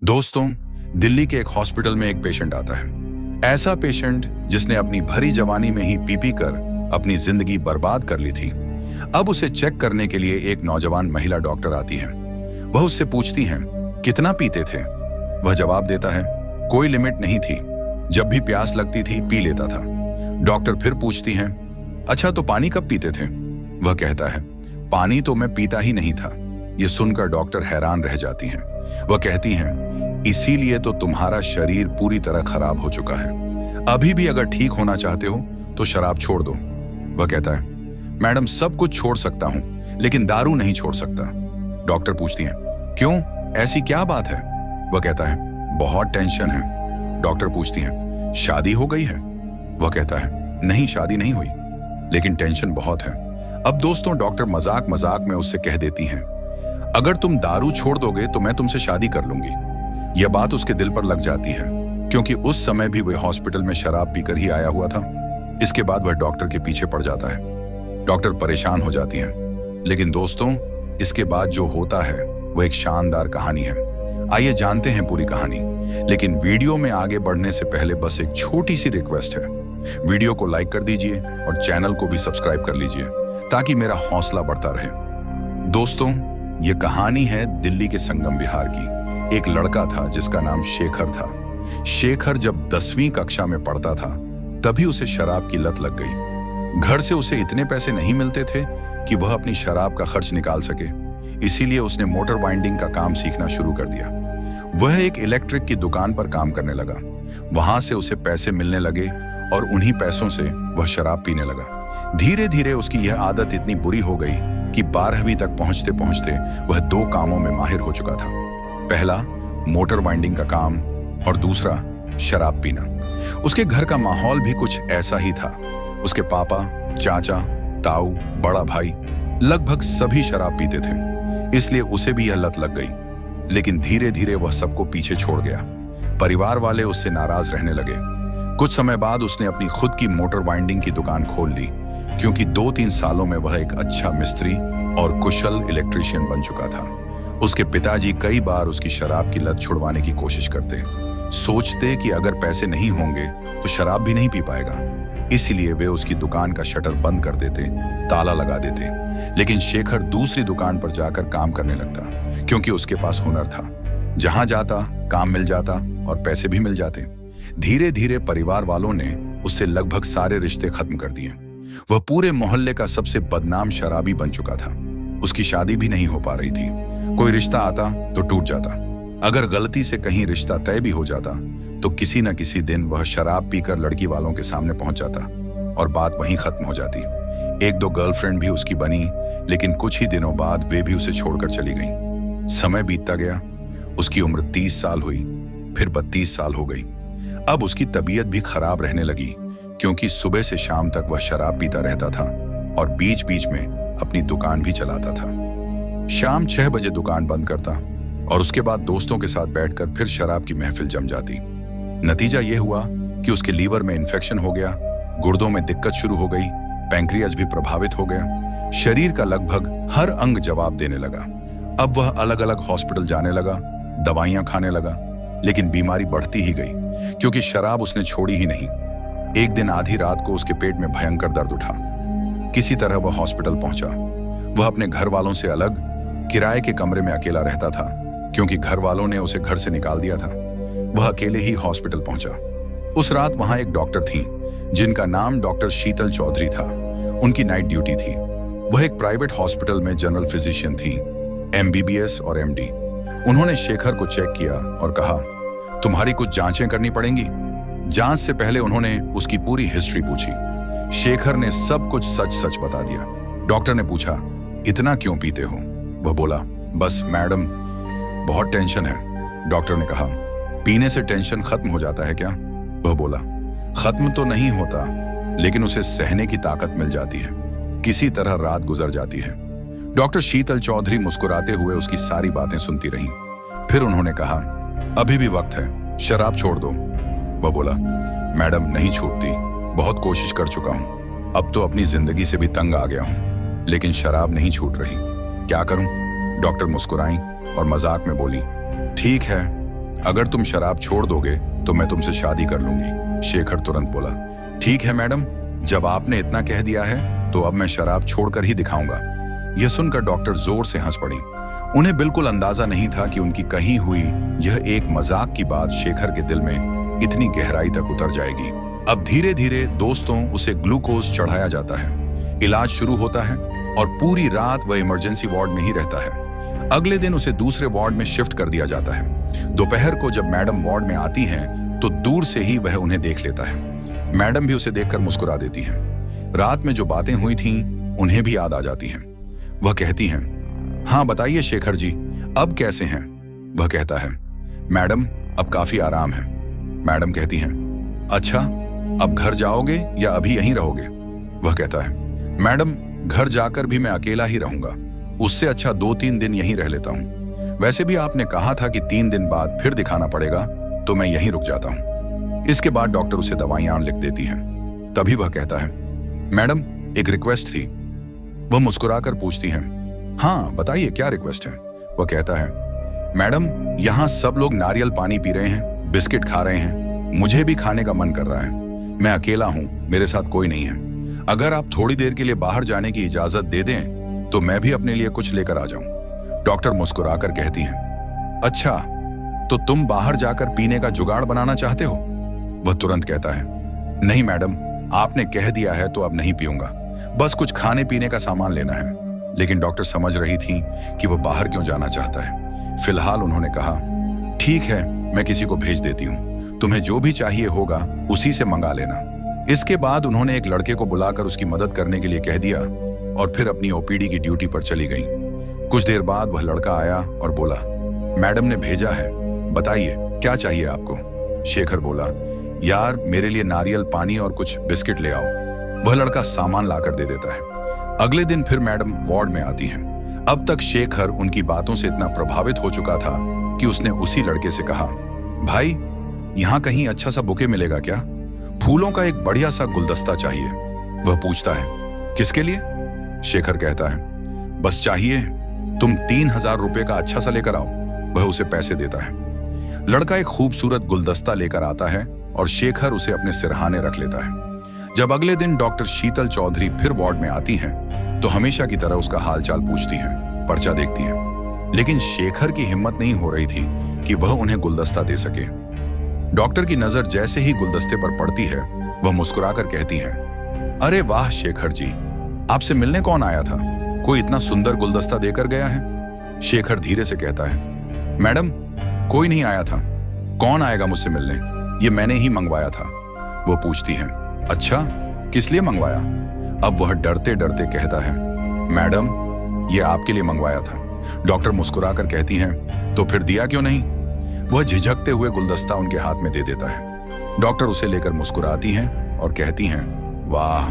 दोस्तों, दिल्ली के एक हॉस्पिटल में एक पेशेंट आता है। ऐसा पेशेंट जिसने अपनी भरी जवानी में ही पी कर अपनी जिंदगी बर्बाद कर ली थी। अब उसे चेक करने के लिए एक नौजवान महिला डॉक्टर आती है। वह उससे पूछती है, कितना पीते थे? वह जवाब देता है, कोई लिमिट नहीं थी, जब भी प्यास लगती थी पी लेता था। डॉक्टर फिर पूछती है, अच्छा तो पानी कब पीते थे? वह कहता है, पानी तो मैं पीता ही नहीं था। यह सुनकर डॉक्टर हैरान रह जाती हैं। वह कहती हैं, इसीलिए तो तुम्हारा शरीर पूरी तरह खराब हो चुका है। अभी भी अगर ठीक होना चाहते हो तो शराब छोड़ दो। वह कहता है, मैडम सब कुछ छोड़ सकता हूं, लेकिन दारू नहीं छोड़ सकता। डॉक्टर पूछती हैं, क्यों, ऐसी क्या बात है? वह कहता है, बहुत टेंशन है। डॉक्टर पूछती हैं, शादी हो गई है? वह कहता है, नहीं शादी नहीं हुई, लेकिन टेंशन बहुत है। अब दोस्तों, डॉक्टर मजाक मजाक में उससे कह देती हैं, अगर तुम दारू छोड़ दोगे तो मैं तुमसे शादी कर लूंगी। यह बात उसके दिल पर लग जाती है, क्योंकि उस समय भी वह हॉस्पिटल में शराब पीकर ही आया हुआ था। इसके बाद वह डॉक्टर के पीछे पड़ जाता है। डॉक्टर परेशान हो जाती हैं। लेकिन दोस्तों, इसके बाद जो होता है वह एक शानदार कहानी है। आइए जानते हैं पूरी कहानी। लेकिन वीडियो में आगे बढ़ने से पहले बस एक छोटी सी रिक्वेस्ट है, वीडियो को लाइक कर दीजिए और चैनल को भी सब्सक्राइब कर लीजिए, ताकि मेरा हौसला बढ़ता रहे। दोस्तों, ये कहानी है दिल्ली के संगम विहार की। एक लड़का था जिसका नाम शेखर था। शेखर जब 10वीं कक्षा में पढ़ता था, तभी उसे शराब की लत लग गई। घर से उसे इतने पैसे नहीं मिलते थे कि वह अपनी शराब का खर्च निकाल सके। इसीलिए उसने मोटर वाइंडिंग का काम सीखना शुरू कर दिया। वह एक इलेक्ट्रिक की दुकान पर काम करने लगा। वहां से उसे पैसे मिलने लगे और उन्हीं पैसों से वह शराब पीने लगा। धीरे धीरे उसकी यह आदत इतनी बुरी हो गई कि 12वीं तक पहुंचते पहुंचते वह 2 कामों में माहिर हो चुका था। पहला मोटर वाइंडिंग का काम और दूसरा शराब पीना। उसके घर का माहौल भी कुछ ऐसा ही था। उसके पापा, चाचा, ताऊ, बड़ा भाई लगभग सभी शराब पीते थे, इसलिए उसे भी यह लत लग गई। लेकिन धीरे धीरे वह सबको पीछे छोड़ गया। परिवार वाले उससे नाराज रहने लगे। कुछ समय बाद उसने अपनी खुद की मोटर वाइंडिंग की दुकान खोल ली, क्योंकि 2-3 सालों में वह एक अच्छा मिस्त्री और कुशल इलेक्ट्रीशियन बन चुका था। उसके पिताजी कई बार उसकी शराब की लत छुड़वाने की कोशिश करते, सोचते कि अगर पैसे नहीं होंगे तो शराब भी नहीं पी पाएगा। इसलिए वे उसकी दुकान का शटर बंद कर देते, ताला लगा देते। लेकिन शेखर दूसरी दुकान पर जाकर काम करने लगता, क्योंकि उसके पास हुनर था। जहां जाता काम मिल जाता और पैसे भी मिल जाते। धीरे धीरे परिवार वालों ने उससे लगभग सारे रिश्ते खत्म कर दिए। वह पूरे मोहल्ले का सबसे बदनाम शराबी बन चुका था। उसकी शादी भी नहीं हो पा रही थी। कोई रिश्ता आता तो टूट जाता। अगर गलती से कहीं रिश्ता तय भी हो जाता तो किसी न किसी दिन वह शराब पीकर लड़की वालों के सामने पहुंच जाता और बात वहीं खत्म हो जाती। 1-2 गर्लफ्रेंड भी उसकी बनी, लेकिन कुछ ही दिनों बाद वे भी उसे छोड़कर चली गईं। समय बीतता गया। उसकी उम्र 30 साल हुई, फिर 32 साल हो गई। अब उसकी तबीयत भी खराब रहने लगी, क्योंकि सुबह से शाम तक वह शराब पीता रहता था और बीच बीच में अपनी दुकान भी चलाता था। शाम 6 बजे दुकान बंद करता और उसके बाद दोस्तों के साथ बैठकर फिर शराब की महफिल जम जाती। नतीजा यह हुआ कि उसके लीवर में इन्फेक्शन हो गया, गुर्दों में दिक्कत शुरू हो गई, पैंक्रियाज भी प्रभावित हो गया। शरीर का लगभग हर अंग जवाब देने लगा। अब वह अलग अलग हॉस्पिटल जाने लगा, दवाइयां खाने लगा, लेकिन बीमारी बढ़ती ही गई, क्योंकि शराब उसने छोड़ी ही नहीं। एक दिन आधी रात को उसके पेट में भयंकर दर्द उठा। किसी तरह वह हॉस्पिटल पहुंचा। वह अपने घर वालों से अलग किराए के कमरे में अकेला रहता था, क्योंकि घर वालों ने उसे घर से निकाल दिया था। वह अकेले ही हॉस्पिटल पहुंचा। उस रात वहां एक डॉक्टर थी, जिनका नाम डॉक्टर शीतल चौधरी था। उनकी नाइट ड्यूटी थी। वह एक प्राइवेट हॉस्पिटल में जनरल फिजिशियन थी, MBBS और MD। उन्होंने शेखर को चेक किया और कहा, तुम्हारी कुछ जांचें करनी पड़ेंगी। जांच से पहले उन्होंने उसकी पूरी हिस्ट्री पूछी। शेखर ने सब कुछ सच सच बता दिया। डॉक्टर ने पूछा, इतना क्यों पीते हो? वह बोला, बस मैडम, बहुत टेंशन है। डॉक्टर ने कहा, पीने से टेंशन खत्म हो जाता है क्या? वह बोला, खत्म तो नहीं होता, लेकिन उसे सहने की ताकत मिल जाती है। किसी तरह रात गुजर जाती है। डॉक्टर शीतल चौधरी मुस्कुराते हुए उसकी सारी बातें सुनती रहीं। फिर उन्होंने कहा, अभी भी वक्त है, शराब छोड़ दो। वह बोला, मैडम नहीं छूटती, बहुत कोशिश कर चुका हूं। अब तो अपनी जिंदगी से भी तंग आ गया हूं, लेकिन शराब नहीं छूट रही। क्या करूं? डॉक्टर मुस्कुराई और मजाक में बोली, ठीक है, अगर तुम शराब छोड़ दोगे तो मैं तुमसे शादी कर लूंगी। शेखर तुरंत बोला, ठीक है मैडम, जब आपने इतना कह दिया है तो अब मैं शराब छोड़कर ही दिखाऊंगा। यह सुनकर डॉक्टर जोर से हंस पड़ी। उन्हें बिल्कुल अंदाजा नहीं था कि उनकी कही हुई यह एक मजाक की बात शेखर के दिल में इतनी गहराई तक उतर जाएगी। अब धीरे धीरे दोस्तों उसे ग्लूकोज चढ़ाया जाता है, इलाज शुरू होता है और पूरी रात वह इमरजेंसी वार्ड में ही रहता है। अगले दिन उसे दूसरे वार्ड में शिफ्ट कर दिया जाता है। दोपहर को जब मैडम वार्ड में आती हैं तो दूर से ही वह उन्हें देख लेता है। मैडम भी उसे देखकर मुस्कुरा देती हैं। रात में जो बातें हुई थीं उन्हें भी याद आ जाती हैं। वह कहती हैं, हाँ बताइए शेखर जी, अब कैसे हैं? वह कहता है, मैडम अब काफी आराम है। मैडम कहती हैं, अच्छा अब घर जाओगे या अभी यहीं रहोगे? वह कहता है, मैडम घर जाकर भी मैं अकेला ही रहूंगा, उससे अच्छा 2-3 दिन यहीं रह लेता हूं। वैसे भी आपने कहा था कि 3 दिन बाद फिर दिखाना पड़ेगा, तो मैं यहीं रुक जाता हूं। इसके बाद डॉक्टर उसे दवाइयां लिख देती हैं। तभी वह कहता है, मैडम एक रिक्वेस्ट थी। वह मुस्कुराकर पूछती हैं, हाँ बताइए क्या रिक्वेस्ट है? वह कहता है, मैडम यहाँ सब लोग नारियल पानी पी रहे हैं, बिस्किट खा रहे हैं, मुझे भी खाने का मन कर रहा है। मैं अकेला हूं, मेरे साथ कोई नहीं है। अगर आप थोड़ी देर के लिए बाहर जाने की इजाजत दे दें तो मैं भी अपने लिए कुछ लेकर आ जाऊं। डॉक्टर मुस्कुराकर कहती हैं, अच्छा तो तुम बाहर जाकर पीने का जुगाड़ बनाना चाहते हो? वह तुरंत कहता है, नहीं मैडम, आपने कह दिया है तो अब नहीं पीऊंगा, बस कुछ खाने पीने का सामान लेना है। लेकिन डॉक्टर समझ रही थी कि वह बाहर क्यों जाना चाहता है। फिलहाल उन्होंने कहा, ठीक है मैं किसी को भेज देती हूँ, तुम्हें जो भी चाहिए होगा उसी से मंगा लेना। इसके बाद उन्होंने एक लड़के को बुलाकर उसकी मदद करने के लिए कह दिया और फिर अपनी ओपीडी की ड्यूटी पर चली गई। कुछ देर बाद वह लड़का आया और बोला, मैडम ने भेजा है, बताइए क्या चाहिए आपको? शेखर बोला, यार मेरे लिए नारियल पानी और कुछ बिस्किट ले आओ। वह लड़का सामान लाकर दे देता है। अगले दिन फिर मैडम वार्ड में आती हैं। अब तक शेखर उनकी बातों से इतना प्रभावित हो चुका था कि उसने उसी लड़के से कहा, भाई यहाँ कहीं अच्छा सा बुके मिलेगा क्या? फूलों का एक बढ़िया सा गुलदस्ता चाहिए। वह पूछता है, किसके लिए? शेखर कहता है, बस चाहिए, तुम 3000 रुपए का अच्छा सा लेकर आओ। वह उसे पैसे देता है। लड़का एक खूबसूरत गुलदस्ता लेकर आता है और शेखर उसे अपने सिरहाने रख लेता है। जब अगले दिन डॉक्टर शीतल चौधरी फिर वार्ड में आती हैं तो हमेशा की तरह उसका हालचाल पूछती हैं, पर्चा देखती हैं। लेकिन शेखर की हिम्मत नहीं हो रही थी कि वह उन्हें गुलदस्ता दे सके। डॉक्टर की नजर जैसे ही गुलदस्ते पर पड़ती है वह मुस्कुराकर कहती हैं, अरे वाह शेखर जी, आपसे मिलने कौन आया था? कोई इतना सुंदर गुलदस्ता देकर गया है? शेखर धीरे से कहता है, मैडम कोई नहीं आया था, कौन आएगा मुझसे मिलने, ये मैंने ही मंगवाया था। वो पूछती है, अच्छा किस लिए मंगवाया? अब वह डरते डरते कहता है, मैडम ये आपके लिए मंगवाया था। डॉक्टर मुस्कुराकर कहती हैं, तो फिर दिया क्यों नहीं? वह झिझकते हुए गुलदस्ता उनके हाथ में दे देता है। डॉक्टर उसे लेकर मुस्कुराती हैं और कहती हैं, वाह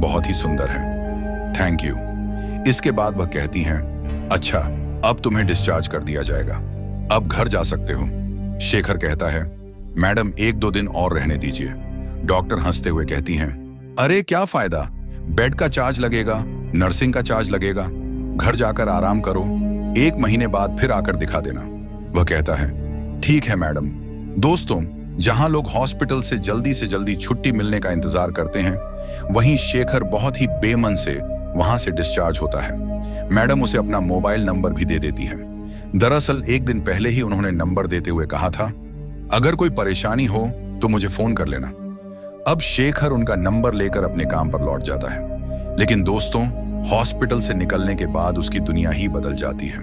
बहुत ही सुंदर है, थैंक यू। इसके बाद वह कहती हैं, अच्छा अब तुम्हें डिस्चार्ज कर दिया जाएगा, अब घर जा सकते हो। शेखर कहता है, मैडम 1-2 दिन और रहने दीजिए। डॉक्टर हंसते हुए कहती हैं, अरे क्या फायदा, बेड का चार्ज लगेगा, नर्सिंग का चार्ज लगेगा, घर जाकर आराम करो, 1 महीने बाद फिर आकर दिखा देना। वह कहता है, ठीक है मैडम। दोस्तों, जहां लोग हॉस्पिटल से जल्दी छुट्टी मिलने का इंतजार करते हैं, वहीं शेखर बहुत ही बेमन से वहां से डिस्चार्ज होता है। मैडम उसे अपना मोबाइल नंबर भी दे देती है। दरअसल 1 दिन पहले ही उन्होंने नंबर देते हुए कहा था, अगर कोई परेशानी हो तो मुझे फोन कर लेना। अब शेखर उनका नंबर लेकर अपने काम पर लौट जाता है। लेकिन दोस्तों, हॉस्पिटल से निकलने के बाद उसकी दुनिया ही बदल जाती है।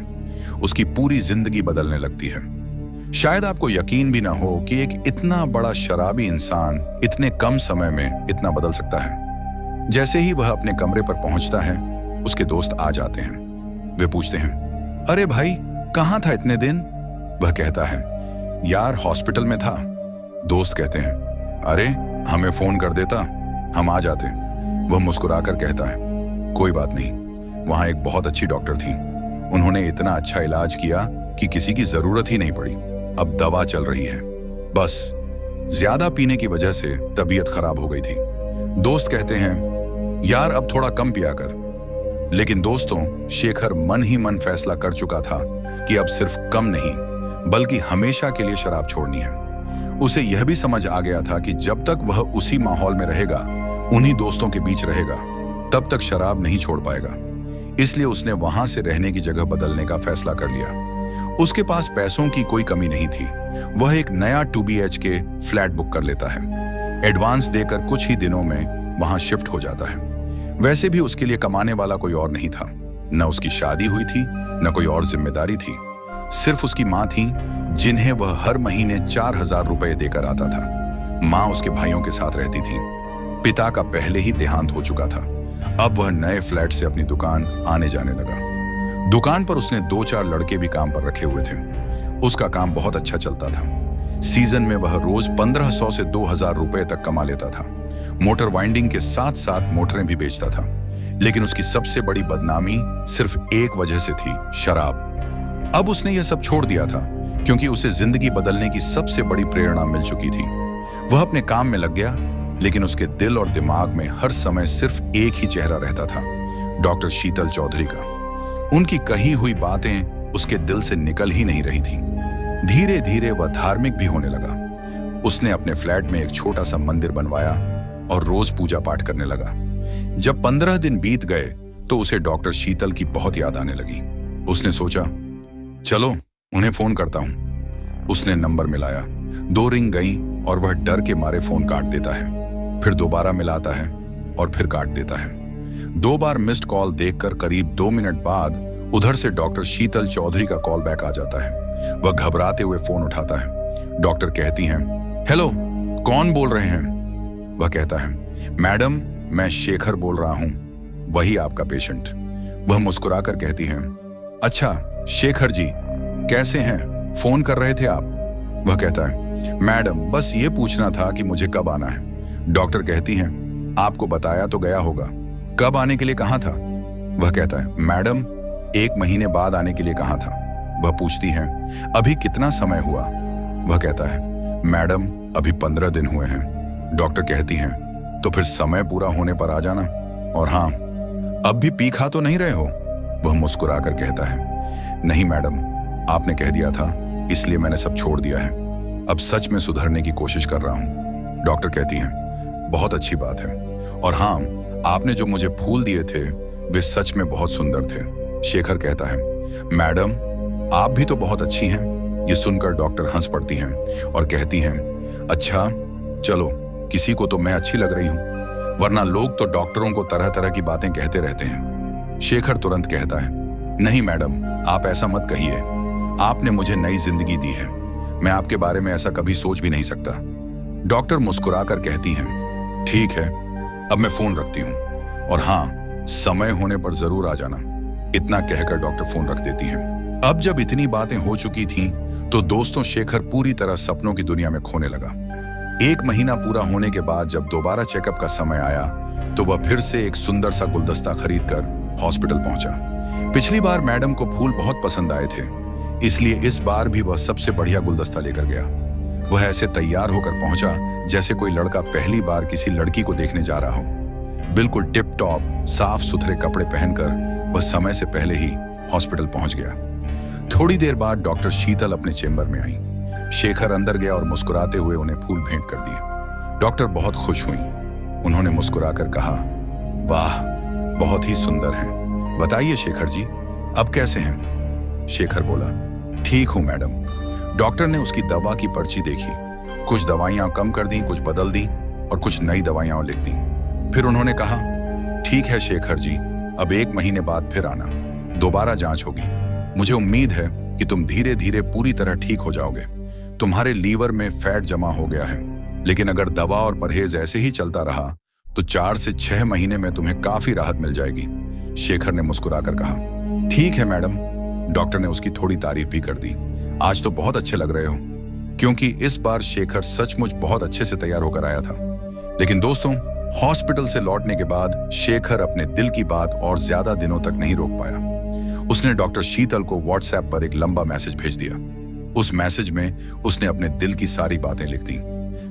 उसकी पूरी जिंदगी बदलने लगती है। शायद आपको यकीन भी ना हो कि एक इतना बड़ा शराबी इंसान इतने कम समय में इतना बदल सकता है। जैसे ही वह अपने कमरे पर पहुंचता है, उसके दोस्त आ जाते हैं। वे पूछते हैं, अरे भाई कहाँ था इतने दिन? वह कहता है, यार हॉस्पिटल में था। दोस्त कहते हैं, अरे हमें फोन कर देता, हम आ जाते। वह मुस्कुराकर कहता है, कोई बात नहीं, वहां एक बहुत अच्छी डॉक्टर थी, उन्होंने इतना अच्छा इलाज किया कि किसी की जरूरत ही नहीं पड़ी। अब दवा चल रही है, बस ज्यादा पीने की वजह से तबीयत खराब हो गई थी। दोस्त कहते हैं, यार अब थोड़ा कम पिया कर। लेकिन दोस्तों, शेखर मन ही मन फैसला कर चुका था कि अब सिर्फ कम नहीं बल्कि हमेशा के लिए शराब छोड़नी है। उसे यह भी समझ आ गया था कि जब तक वह उसी माहौल में रहेगा, उन्हीं दोस्तों के बीच रहेगा, तब तक शराब नहीं छोड़ पाएगा। इसलिए उसने वहां से रहने की जगह बदलने का फैसला कर लिया। उसके पास पैसों की कोई कमी नहीं थी। वह एक नया 2 BHK फ्लैट बुक कर लेता है। एडवांस देकर कुछ ही दिनों में वहां शिफ्ट हो जाता है। वैसे भी उसके लिए कमाने वाला कोई और नहीं था। न उसकी शादी हुई थी, न कोई और जिम्मेदारी थी। सिर्फ उसकी माँ थी, जिन्हें वह हर महीने 4000 रुपए देकर आता था। माँ उसके भाइयों के साथ रहती थी। पिता का पहले ही देहांत हो चुका था। अब वह नए फ्लैट से अपनी दुकान आने जाने लगा। दुकान पर उसने 2-4 लड़के भी काम पर रखे हुए थे। उसका काम बहुत अच्छा चलता था। सीजन में वह रोज 1500 से 2000 रुपए तक कमा लेता था। मोटर वाइंडिंग के साथ साथ मोटरें भी बेचता था। लेकिन उसकी सबसे बड़ी बदनामी सिर्फ एक वजह से थी, शराब। अब उसने यह सब छोड़ दिया था, क्योंकि उसे जिंदगी बदलने की सबसे बड़ी प्रेरणा मिल चुकी थी। वह अपने काम में लग गया, लेकिन उसके दिल और दिमाग में हर समय सिर्फ एक ही चेहरा रहता था, डॉक्टर शीतल चौधरी का। उनकी कही हुई बातें उसके दिल से निकल ही नहीं रही थी। धीरे धीरे वह धार्मिक भी होने लगा। उसने अपने फ्लैट में एक छोटा सा मंदिर बनवाया और रोज पूजा पाठ करने लगा। जब 15 दिन बीत गए तो उसे डॉक्टर शीतल की बहुत याद आने लगी। उसने सोचा, चलो उन्हें फोन करता हूं। उसने नंबर मिलाया। 2 रिंग गई और वह डर के मारे फोन काट देता है। फिर दोबारा मिलाता है और फिर काट देता है। 2 बार मिस्ड कॉल देखकर करीब 2 मिनट बाद उधर से डॉक्टर शीतल चौधरी का कॉल बैक आ जाता है। वह घबराते हुए फोन उठाता है। डॉक्टर कहती हैं, हेलो, कौन बोल रहे हैं? वह कहता है, मैडम, मैं शेखर बोल रहा हूं, वही आपका पेशेंट। वह मुस्कुराकर कहती हैं, अच्छा शेखर जी, कैसे हैं? फोन कर रहे थे आप? वह कहता है, मैडम, बस ये पूछना था कि मुझे कब आना है। डॉक्टर कहती हैं, आपको बताया तो गया होगा। कब आने के लिए कहा था? वह कहता है, मैडम, 1 महीने बाद आने के लिए कहा था। वह पूछती हैं, अभी कितना समय हुआ? वह कहता है, मैडम, अभी 15 दिन हुए हैं। डॉक्टर कहती हैं, तो फिर समय पूरा होने पर आ जाना। और हाँ, अब भी पी खा तो नहीं रहे हो? वह मुस्कुराकर कहता है, नहीं मैडम, आपने कह दिया था, इसलिए मैंने सब छोड़ दिया है। अब सच में सुधरने की कोशिश कर रहा हूं। डॉक्टर कहती हैं, बहुत अच्छी बात है। और हाँ, आपने जो मुझे फूल दिए थे वे सच में बहुत सुंदर थे। शेखर कहता है, मैडम, आप भी तो बहुत अच्छी हैं। ये सुनकर डॉक्टर हंस पड़ती हैं और कहती हैं, अच्छा चलो, किसी को तो मैं अच्छी लग रही हूं, वरना लोग तो डॉक्टरों को तरह तरह की बातें कहते रहते हैं। शेखर तुरंत कहता है, नहीं मैडम, आप ऐसा मत कहिए। आपने मुझे नई जिंदगी दी है। मैं आपके बारे में ऐसा कभी सोच भी नहीं सकता। डॉक्टर मुस्कुराकर कहती हैं, ठीक है, अब मैं फोन रखती हूं, और हाँ, समय होने पर जरूर आ जाना। इतना कहकर डॉक्टर फोन रख देती हैं। अब जब इतनी बातें हो चुकी थीं, तो दोस्तों शेखर पूरी तरह सपनों की दुनिया में खोने लगा। 1 महीना पूरा होने के बाद जब दोबारा चेकअप का समय आया, तो वह फिर से एक सुंदर सा गुलदस्ता खरीदकर हॉस्पिटल पहुंचा। पिछली बार मैडम को फूल बहुत पसंद आए थे, इसलिए इस बार भी वह सबसे बढ़िया गुलदस्ता लेकर गया। वह ऐसे तैयार होकर पहुंचा जैसे कोई लड़का पहली बार किसी लड़की को देखने जा रहा हो। बिल्कुल टिप टॉप साफ सुथरे कपड़े पहनकर वह समय से पहले ही हॉस्पिटल पहुंच गया। थोड़ी देर बाद डॉक्टर शीतल अपने चेंबर में आई। शेखर अंदर गया और मुस्कुराते हुए उन्हें फूल भेंट कर दिए। डॉक्टर बहुत खुश हुई। उन्होंने मुस्कुराकर कहा, वाह, बहुत ही सुंदर हैं। बताइए शेखर जी, अब कैसे हैं? शेखर बोला, ठीक हूं मैडम। डॉक्टर ने उसकी दवा की पर्ची देखी। कुछ दवाइयां कम कर दी, कुछ बदल दी और कुछ नई दवाइयां लिख दी। फिर उन्होंने कहा, ठीक है शेखर जी, अब 1 महीने बाद फिर आना, दोबारा जांच होगी। मुझे उम्मीद है कि तुम धीरे धीरे पूरी तरह ठीक हो जाओगे। तुम्हारे लीवर में फैट जमा हो गया है, लेकिन अगर दवा और परहेज ऐसे ही चलता रहा तो 4 से 6 महीने में तुम्हें काफी राहत मिल जाएगी। शेखर ने मुस्कुराकर कहा, ठीक है मैडम। डॉक्टर ने उसकी थोड़ी तारीफ भी कर दी। आज तो बहुत अच्छे लग रहे हो। क्योंकि इस बार शेखर सचमुच बहुत अच्छे से तैयार होकर आया था। लेकिन दोस्तों, हॉस्पिटल से लौटने के बाद शेखर अपने दिल की बात और ज्यादा दिनों तक नहीं रोक पाया। उसने डॉक्टर शीतल को व्हाट्सएप पर एक लंबा मैसेज भेज दिया। उस मैसेज में उसने अपने दिल की सारी बातें लिख दी।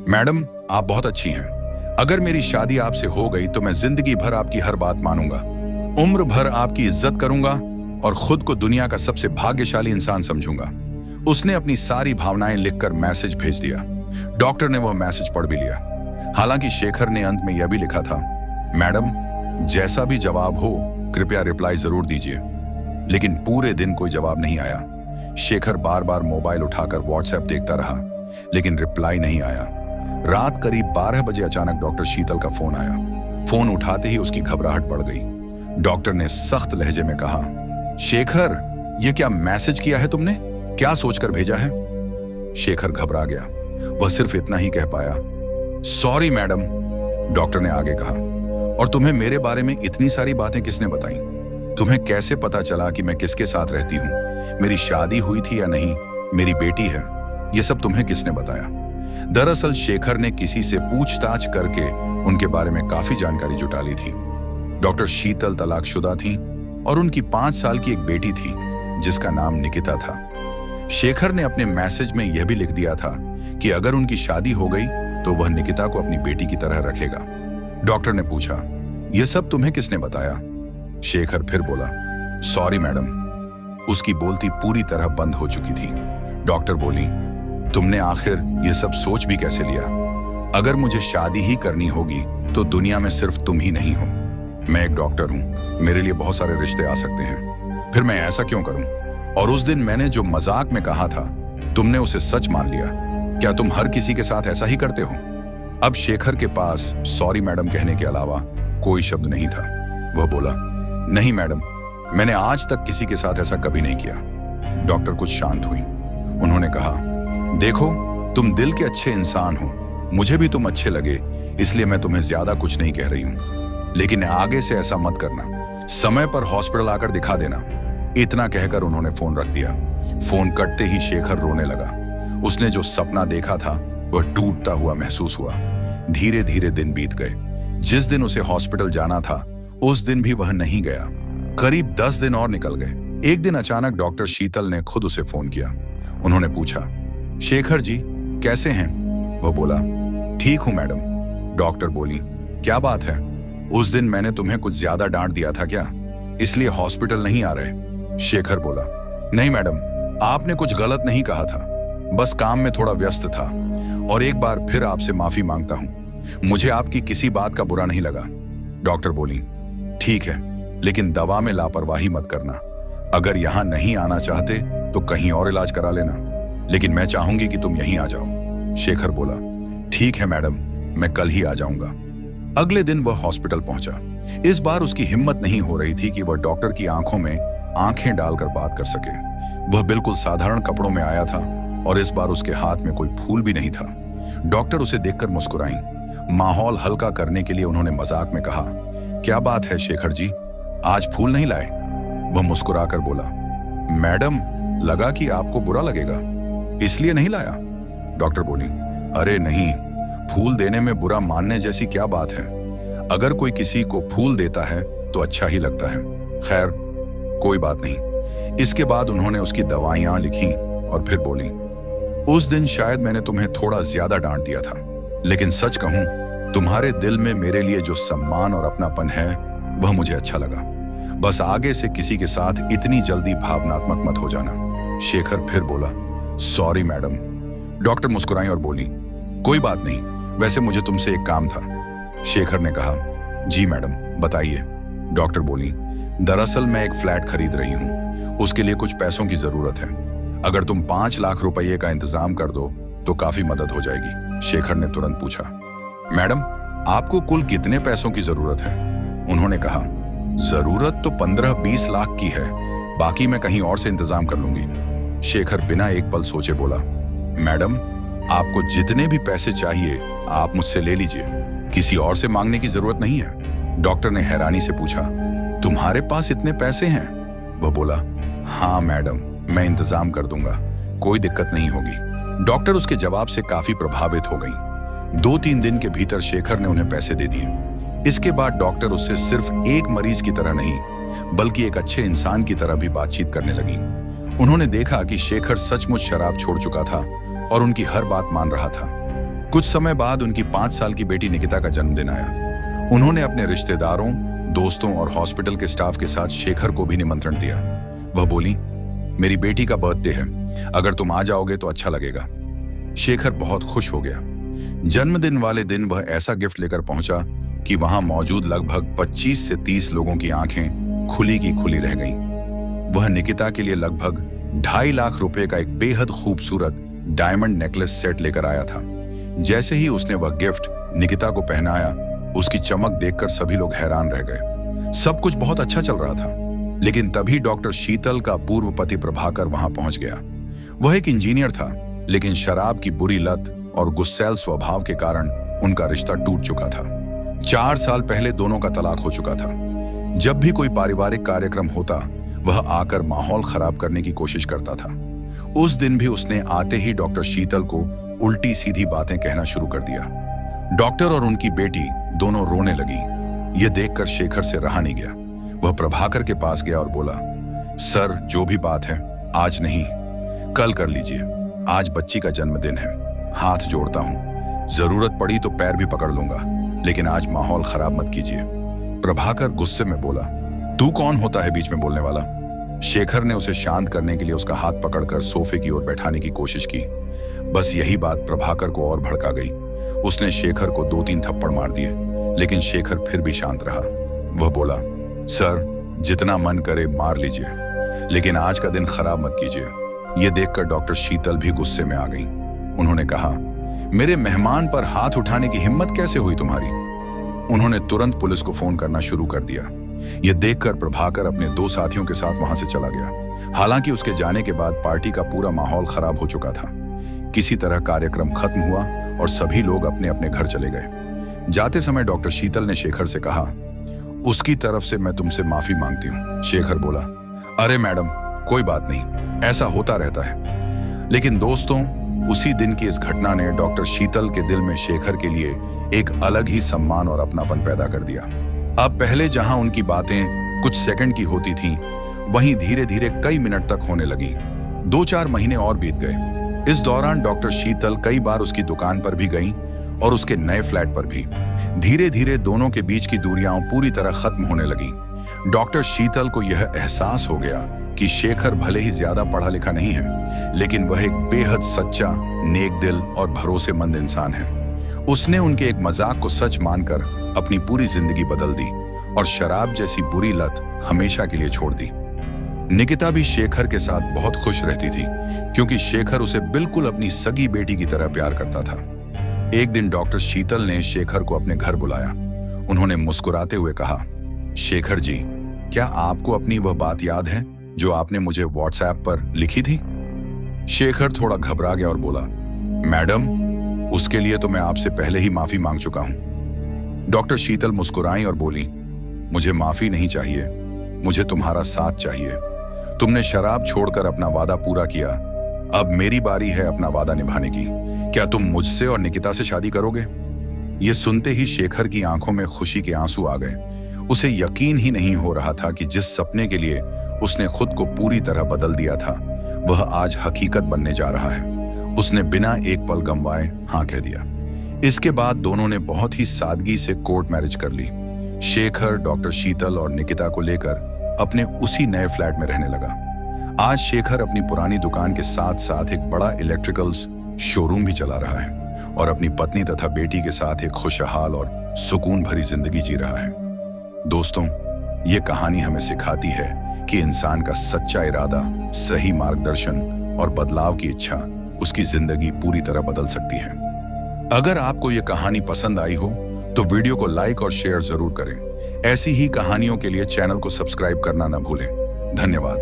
मैडम, आप बहुत अच्छी हैं। अगर मेरी शादी आपसे हो गई तो मैं जिंदगी भर आपकी हर बात मानूंगा, उम्र भर आपकी इज्जत करूंगा और खुद को दुनिया का सबसे भाग्यशाली इंसान समझूंगा। उसने अपनी सारी भावनाएं लिखकर मैसेज भेज दिया। डॉक्टर ने वह मैसेज पढ़ भी लिया। हालांकि शेखर ने अंत में यह भी लिखा था, मैडम, जैसा भी जवाब हो कृपया रिप्लाई जरूर दीजिए। लेकिन पूरे दिन कोई जवाब नहीं आया। शेखर बार बार मोबाइल उठाकर व्हाट्सएप देखता रहा, लेकिन रिप्लाई नहीं आया। रात करीब 12 बजे अचानक डॉक्टर शीतल का फोन आया। फोन उठाते ही उसकी घबराहट बढ़ गई। डॉक्टर ने सख्त लहजे में कहा, शेखर, यह क्या मैसेज किया है तुमने? क्या सोचकर भेजा है? शेखर घबरा गया। वह सिर्फ इतना ही कह पाया, सॉरी मैडम। डॉक्टर ने आगे कहा, और तुम्हें मेरे बारे में इतनी सारी बातें किसने बताई? तुम्हें कैसे पता चला कि मैं किसके साथ रहती हूं? मेरी शादी हुई थी या नहीं? मेरी बेटी है, यह सब तुम्हें किसने बताया? दरअसल शेखर ने किसी से पूछताछ करके उनके बारे में काफी जानकारी जुटा ली थी। डॉक्टर शीतल तलाकशुदा थी और उनकी 5 साल की एक बेटी थी जिसका नाम निकिता था। शेखर ने अपने मैसेज में यह भी लिख दिया था कि अगर उनकी शादी हो गई तो वह निकिता को अपनी बेटी की तरह रखेगा। डॉक्टर ने पूछा, यह सब तुम्हें किसने बताया? शेखर फिर बोला, सॉरी मैडम। उसकी बोलती पूरी तरह बंद हो चुकी थी। डॉक्टर बोली, तुमने आखिर यह सब सोच भी कैसे लिया? अगर मुझे शादी ही करनी होगी तो दुनिया में सिर्फ तुम ही नहीं हो। मैं एक डॉक्टर हूं, मेरे लिए बहुत सारे रिश्ते आ सकते हैं, फिर मैं ऐसा क्यों करूं? और उस दिन मैंने जो मजाक में कहा था, तुमने उसे सच मान लिया। क्या तुम हर किसी के साथ ऐसा ही करते हो? अब शेखर के पास सॉरी मैडम कहने के अलावा कोई शब्द नहीं था। वह बोला, नहीं मैडम, मैंने आज तक किसी के साथ ऐसा कभी नहीं किया। डॉक्टर कुछ शांत हुई। उन्होंने कहा, देखो, तुम दिल के अच्छे इंसान हो, मुझे भी तुम अच्छे लगे, इसलिए मैं तुम्हें ज्यादा कुछ नहीं कह रही हूं, लेकिन आगे से ऐसा मत करना। समय पर हॉस्पिटल आकर दिखा देना। इतना कहकर उन्होंने फोन रख दिया। फोन कटते ही शेखर रोने लगा। उसने जो सपना देखा था वह टूटता हुआ महसूस हुआ। धीरे धीरे दिन बीत गए। जिस दिन उसे हॉस्पिटल जाना था उस दिन भी वह नहीं गया। करीब 10 दिन और निकल गए। एक दिन अचानक डॉक्टर शीतल ने खुद उसे फोन किया। उन्होंने पूछा, शेखर जी कैसे हैं? वह बोला, ठीक हूं मैडम। डॉक्टर बोली, क्या बात है? उस दिन मैंने तुम्हें कुछ ज्यादा डांट दिया था क्या, इसलिए हॉस्पिटल नहीं आ रहे? शेखर बोला, नहीं मैडम, आपने कुछ गलत नहीं कहा था, बस काम में थोड़ा व्यस्त था। और एक बार फिर आपसे माफी मांगता हूं, मुझे आपकी किसी बात का बुरा नहीं लगा। डॉक्टर बोली, ठीक है, लेकिन दवा में लापरवाही मत करना। अगर यहां नहीं आना चाहते तो कहीं और इलाज करा लेना, लेकिन मैं चाहूंगी कि तुम यहीं आ जाओ। शेखर बोला, ठीक है मैडम, मैं कल ही आ जाऊंगा। अगले दिन वह हॉस्पिटल पहुंचा। इस बार उसकी हिम्मत नहीं हो रही थी कि वह डॉक्टर की आंखों में आंखें डालकर बात कर सके। वह बिल्कुल साधारण कपड़ों में आया था और इस बार उसके हाथ में कोई फूल भी नहीं था। डॉक्टर उसे देखकर मुस्कुराई। माहौल हल्का करने के लिए उन्होंने मजाक में कहा, क्या बात है शेखर जी, आज फूल नहीं लाए? वह मुस्कुराकर बोला, मैडम, लगा कि आपको बुरा लगेगा इसलिए नहीं लाया। डॉक्टर बोली, अरे नहीं, फूल देने में बुरा मानने जैसी क्या बात है? अगर कोई किसी को फूल देता है तो अच्छा ही लगता है। खैर, कोई बात नहीं। इसके बाद उन्होंने उसकी दवाइयां लिखी और फिर बोली, उस दिन शायद मैंने तुम्हें थोड़ा ज्यादा डांट दिया था, लेकिन सच कहूं, तुम्हारे दिल में मेरे लिए जो सम्मान और अपनापन है वह मुझे अच्छा लगा। बस आगे से किसी के साथ इतनी जल्दी भावनात्मक मत हो जाना। शेखर फिर बोला, सॉरी मैडम। डॉक्टर मुस्कुराई और बोली, कोई बात नहीं, वैसे मुझे तुमसे एक काम था। शेखर ने कहा, जी मैडम, बताइए। डॉक्टर बोली, दरअसल मैं एक फ्लैट खरीद रही हूं, उसके लिए कुछ पैसों की जरूरत है। अगर तुम 5 लाख रुपए का इंतजाम कर दो तो काफी मदद हो जाएगी। शेखर ने तुरंत पूछा, मैडम, आपको कुल कितने पैसों की जरूरत है? उन्होंने कहा, जरूरत तो 15-20 लाख की है, बाकी मैं कहीं और से इंतजाम कर लूंगी। शेखर बिना एक पल सोचे बोला, मैडम, आपको जितने भी पैसे चाहिए आप मुझसे ले लीजिए, किसी और से मांगने की जरूरत नहीं है। डॉक्टर ने हैरानी से पूछा, तुम्हारे पास इतने पैसे हैं? वह बोला, हाँ मैडम, मैं इंतजाम कर दूंगा, कोई दिक्कत नहीं होगी। डॉक्टर उसके जवाब से काफी प्रभावित हो गई। 2-3 दिन के भीतर शेखर ने उन्हें पैसे दे दिए। इसके बाद डॉक्टर उससे सिर्फ एक मरीज की तरह नहीं, बल्कि एक अच्छे इंसान की तरह भी बातचीत करने लगी। उन्होंने देखा कि शेखर सचमुच शराब छोड़ चुका था और उनकी हर बात मान रहा था। कुछ समय बाद उनकी 5 साल की बेटी निकिता का जन्मदिन आया। उन्होंने अपने रिश्तेदारों, दोस्तों और हॉस्पिटल के स्टाफ के साथ शेखर को भी निमंत्रण दिया। वह बोली, मेरी बेटी का बर्थडे है, अगर तुम आ जाओगे तो अच्छा लगेगा। शेखर बहुत खुश हो गया। जन्मदिन वाले दिन वह ऐसा गिफ्ट लेकर पहुंचा कि वहां मौजूद लगभग 25 से 30 लोगों की आंखें खुली की खुली रह गईं। वह निकिता के लिए लगभग 2.5 लाख रुपए का एक बेहद खूबसूरत डायमंड नेकलेस सेट लेकर आया था। जैसे ही उसने वह गिफ्ट निकिता को पहनाया, उसकी चमक देखकर सभी लोग हैरान रह गए। सब कुछ बहुत अच्छा चल रहा था, लेकिन तभी डॉक्टर शीतल का पूर्व पति प्रभाकर वहां पहुंच गया। वह एक इंजीनियर था, लेकिन शराब की बुरी लत और गुस्सैल स्वभाव के कारण उनका रिश्ता टूट चुका था। 4 साल पहले दोनों का तलाक हो चुका था। जब भी कोई पारिवारिक कार्यक्रम होता, वह आकर माहौल खराब करने की कोशिश करता था। उस दिन भी उसने आते ही डॉक्टर शीतल को उल्टी सीधी बातें कहना शुरू कर दिया। डॉक्टर और उनकी बेटी दोनों रोने लगी। यह देखकर शेखर से रहा नहीं गया। वह प्रभाकर के पास गया और बोला, सर, जो भी बात है आज नहीं, कल कर लीजिए। आज बच्ची का जन्मदिन है, हाथ जोड़ता हूं, जरूरत पड़ी तो पैर भी पकड़ लूंगा, लेकिन आज माहौल खराब मत कीजिए। प्रभाकर गुस्से में बोला, तू कौन होता है बीच में बोलने वाला? शेखर ने उसे शांत करने के लिए उसका हाथ पकड़कर सोफे की ओर बैठाने की कोशिश की। बस यही बात प्रभाकर को और भड़का गई। उसने शेखर को 2-3 थप्पड़ मार दिए, लेकिन शेखर फिर भी शांत रहा। वह बोला, सर, जितना मन करे मार लीजिए, लेकिन आज का दिन खराब मत कीजिए। यह देखकर डॉक्टर शीतल भी गुस्से में आ गई। उन्होंने कहा, मेरे मेहमान पर हाथ उठाने की हिम्मत कैसे हुई तुम्हारी? उन्होंने तुरंत पुलिस को फोन करना शुरू कर दिया। यह देखकर प्रभाकर अपने 2 साथियों के साथ वहां से चला गया। हालांकि उसके जाने के बाद पार्टी का पूरा माहौल खराब हो चुका था। किसी तरह कार्यक्रम खत्म हुआ और सभी लोग अपने अपने घर चले गए। जाते समय डॉक्टर शीतल ने शेखर से कहा, उसकी तरफ से मैं तुमसे माफी मांगती हूं। शेखर बोला, अरे मैडम, कोई बात नहीं, ऐसा होता रहता है। लेकिन दोस्तों, उसी दिन की इस घटना ने डॉक्टर शीतल के दिल में शेखर के लिए एक अलग ही सम्मान और अपनापन पैदा कर दिया। अब पहले जहां उनकी बातें कुछ सेकंड की होती थीं, वहीं धीरे धीरे कई मिनट तक होने लगी। 2-4 महीने और बीत गए। इस दौरान डॉक्टर शीतल कई बार उसकी दुकान पर भी गईं और उसके नए फ्लैट पर भी। धीरे धीरे दोनों के बीच की दूरियां पूरी तरह खत्म होने लगी। डॉक्टर शीतल को यह एहसास हो गया कि शेखर भले ही ज्यादा पढ़ा लिखा नहीं है, लेकिन वह एक बेहद सच्चा, नेक दिल और भरोसेमंद इंसान है। उसने उनके एक मजाक को सच मानकर अपनी पूरी जिंदगी बदल दी और शराब जैसी बुरी लत हमेशा के लिए छोड़ दी। निकिता भी शेखर के साथ बहुत खुश रहती थी, क्योंकि शेखर उसे बिल्कुल अपनी सगी बेटी की तरह प्यार करता था। एक दिन डॉक्टर शीतल ने शेखर को अपने घर बुलाया। उन्होंने मुस्कुराते हुए कहा, शेखर जी, क्या आपको अपनी वह बात याद है जो आपने मुझे व्हाट्सएप पर लिखी थी? शेखर थोड़ा घबरा गया और बोला, मैडम, उसके लिए तो मैं आपसे पहले ही माफी मांग चुका हूं। डॉक्टर शीतल मुस्कुराई और बोली, मुझे माफी नहीं चाहिए, मुझे तुम्हारा साथ चाहिए। तुमने शराब छोड़कर अपना वादा पूरा किया, अब मेरी बारी है अपना वादा निभाने की। क्या तुम मुझसे और निकिता से शादी करोगे? यह सुनते ही शेखर की आंखों में खुशी के आंसू आ गए। उसे यकीन ही नहीं हो रहा था कि जिस सपने के लिए उसने खुद को पूरी तरह बदल दिया था, वह आज हकीकत बनने जा रहा है। उसने बिना एक पल गंवाए हाँ कह दिया। इसके बाद दोनों ने बहुत ही सादगी से कोर्ट मैरिज कर ली। शेखर डॉक्टर शीतल और निकिता को लेकर अपने उसी नए फ्लैट में रहने लगा। आज शेखर अपनी पुरानी दुकान के साथ साथ एक बड़ा इलेक्ट्रिकल्स शोरूम भी चला रहा है और अपनी पत्नी तथा बेटी के साथ एक खुशहाल और सुकून भरी जिंदगी जी रहा है। दोस्तों, ये कहानी हमें सिखाती है कि इंसान का सच्चा इरादा, सही मार्गदर्शन और बदलाव की इच्छा उसकी जिंदगी पूरी तरह बदल सकती है। अगर आपको ये कहानी पसंद आई हो तो वीडियो को लाइक और शेयर जरूर करें। ऐसी ही कहानियों के लिए चैनल को सब्सक्राइब करना न भूलें। धन्यवाद।